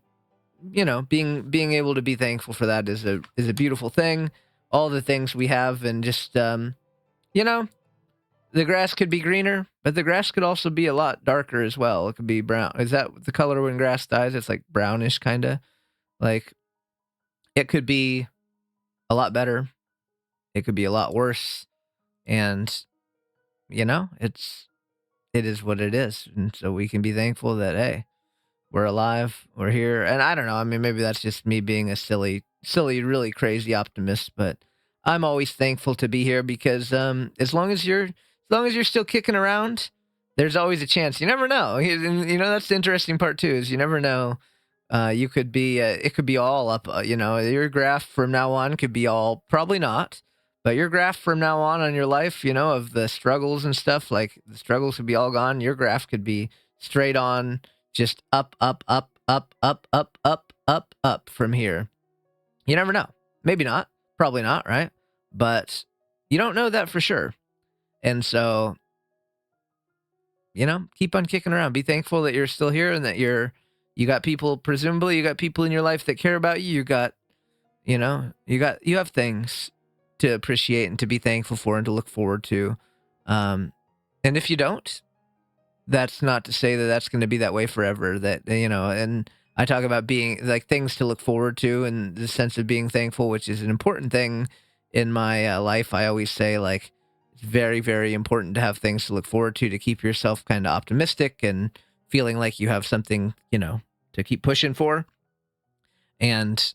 being able to be thankful for that is a beautiful thing. All the things we have, and just you know the grass could be greener, but the grass could also be a lot darker as well. It could be brown. Is that the color when grass dies? It's like brownish, kind of. Like, it could be a lot better. It could be a lot worse. And it is what it is. And so we can be thankful that, hey, we're alive, we're here. And I don't know. I mean, maybe that's just me being a silly, really crazy optimist. But I'm always thankful to be here, because as long as you're still kicking around, there's always a chance. You never know. That's the interesting part too. Is you never know. You could be. It could be all up. Your graph from now on could be all, probably not, But your graph from now on your life, of the struggles and stuff, like the struggles could be all gone. Your graph could be straight on, just up, up, up, up, up, up, up, up, up from here. You never know. Maybe not. Probably not, right? But you don't know that for sure. And so, keep on kicking around. Be thankful that you're still here and that you got people, presumably you got people in your life that care about you. You have things to appreciate and to be thankful for and to look forward to. And if you don't, that's not to say that that's going to be that way forever. And I talk about being like things to look forward to and the sense of being thankful, which is an important thing in my life. I always say, like, it's very, very important to have things to look forward to keep yourself kind of optimistic and feeling like you have something, to keep pushing for. And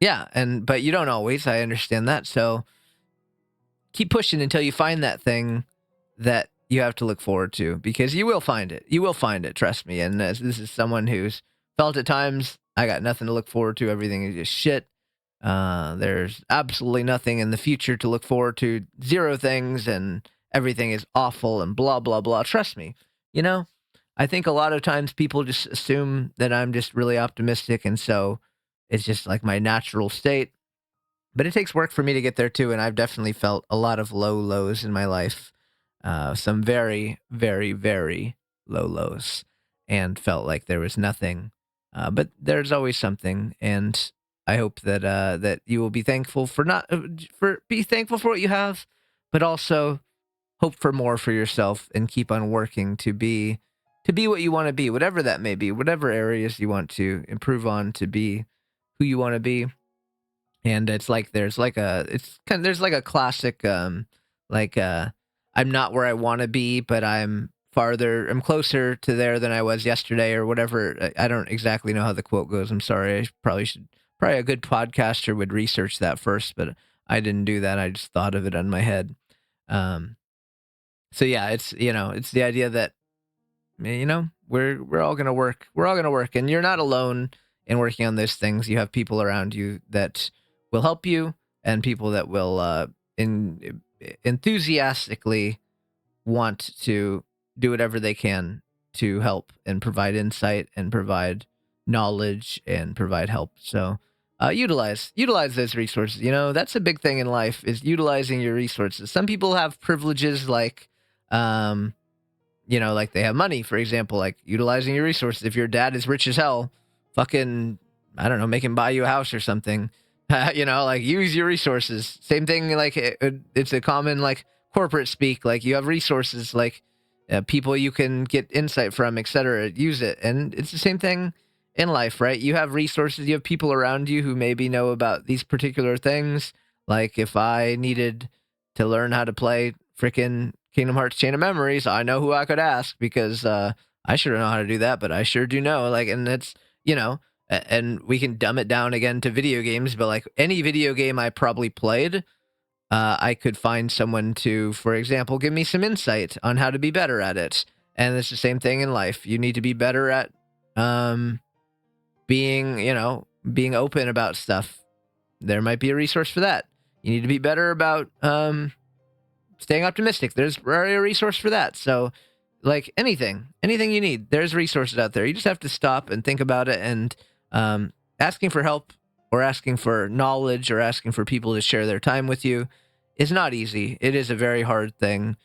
yeah, but you don't always. I understand that. So keep pushing until you find that thing that you have to look forward to, because you will find it. You will find it, trust me. And this is someone who's felt at times, I got nothing to look forward to. Everything is just shit. There's absolutely nothing in the future to look forward to. Zero things, and everything is awful and blah, blah, blah. Trust me. I think a lot of times people just assume that I'm just really optimistic, and so it's just like my natural state. But it takes work for me to get there too, and I've definitely felt a lot of low lows in my life. Some very, very, very low lows, and felt like there was nothing. But there's always something, and I hope that you will be thankful for not for be thankful for what you have, but also hope for more for yourself and keep on working to be what you want to be, whatever that may be, whatever areas you want to improve on to be who you want to be. And it's like there's like a classic like I'm not where I want to be, but I'm closer to there than I was yesterday or whatever. I don't exactly know how the quote goes. I'm sorry. Probably a good podcaster would research that first, but I didn't do that. I just thought of it on my head. Um so yeah, it's the idea that we're all gonna work. We're all gonna work, and you're not alone in working on those things. You have people around you that will help you, and people that will enthusiastically want to do whatever they can to help and provide insight and provide knowledge and provide help. So utilize those resources. That's a big thing in life, is utilizing your resources. Some people have privileges like um like they have money, for example, like utilizing your resources. If your dad is rich as hell, fucking, I don't know, make him buy you a house or something. Like use your resources. Same thing, like it's a common like corporate speak. Like you have resources, like people you can get insight from, etc. Use it, and it's the same thing in life, right? You have resources. You have people around you who maybe know about these particular things. Like if I needed to learn how to play freaking Kingdom Hearts Chain of Memories, I know who I could ask, because I sure don't know how to do that, but I sure do know. Like, and it's, and we can dumb it down again to video games, but like any video game I probably played, I could find someone to, for example, give me some insight on how to be better at it. And it's the same thing in life. You need to be better at being open about stuff. There might be a resource for that. You need to be better about staying optimistic. There's already a resource for that. So, like anything you need, there's resources out there. You just have to stop and think about it. And asking for help or asking for knowledge or asking for people to share their time with you is not easy. It is a very hard thing,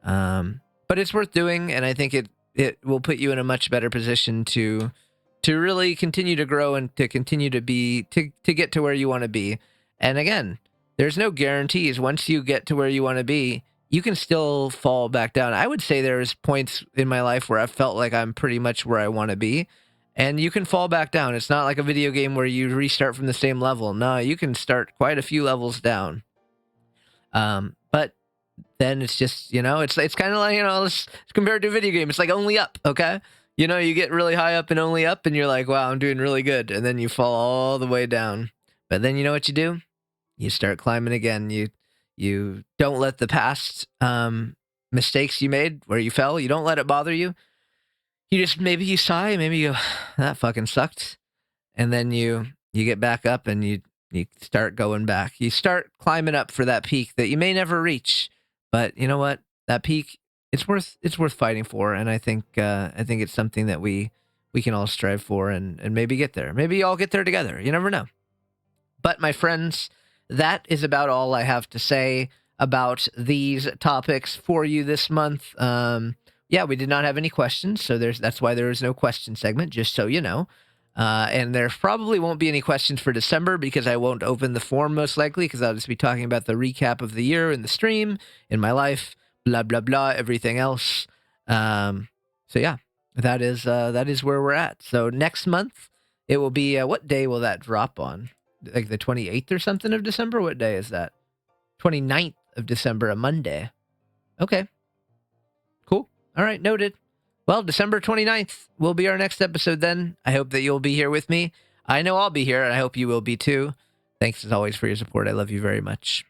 but it's worth doing. And I think it will put you in a much better position to really continue to grow and to continue to get to where you want to be. And again, there's no guarantees. Once you get to where you want to be, you can still fall back down. I would say there's points in my life where I felt like I'm pretty much where I want to be, and you can fall back down. It's not like a video game where you restart from the same level. No, you can start quite a few levels down. But then it's just, it's kind of like, let's compare it to a video game. It's like only up, okay? You get really high up and only up, and you're like, wow, I'm doing really good. And then you fall all the way down. But then you know what you do? You start climbing again. You don't let the past mistakes you made where you fell, you don't let it bother you. You just, maybe you sigh, maybe you go, that fucking sucked. And then you get back up and you You start going back. You start climbing up for that peak that you may never reach. But you know what? That peak, it's worth fighting for, and I think it's something that we can all strive for and maybe get there. Maybe all get there together. You never know. But my friends, that is about all I have to say about these topics for you this month. Yeah, we did not have any questions, so that's why there is no question segment, just so you know. And there probably won't be any questions for December because I won't open the form most likely because I'll just be talking about the recap of the year in the stream, in my life, blah blah blah, everything else. So yeah, that is where we're at. So next month it will be what day will that drop on? Like the 28th or something of December? What day is that? 29th of December, a Monday. Okay, cool. All right, noted. Well, December 29th will be our next episode then. I hope that you'll be here with me. I know I'll be here, and I hope you will be too. Thanks as always for your support. I love you very much.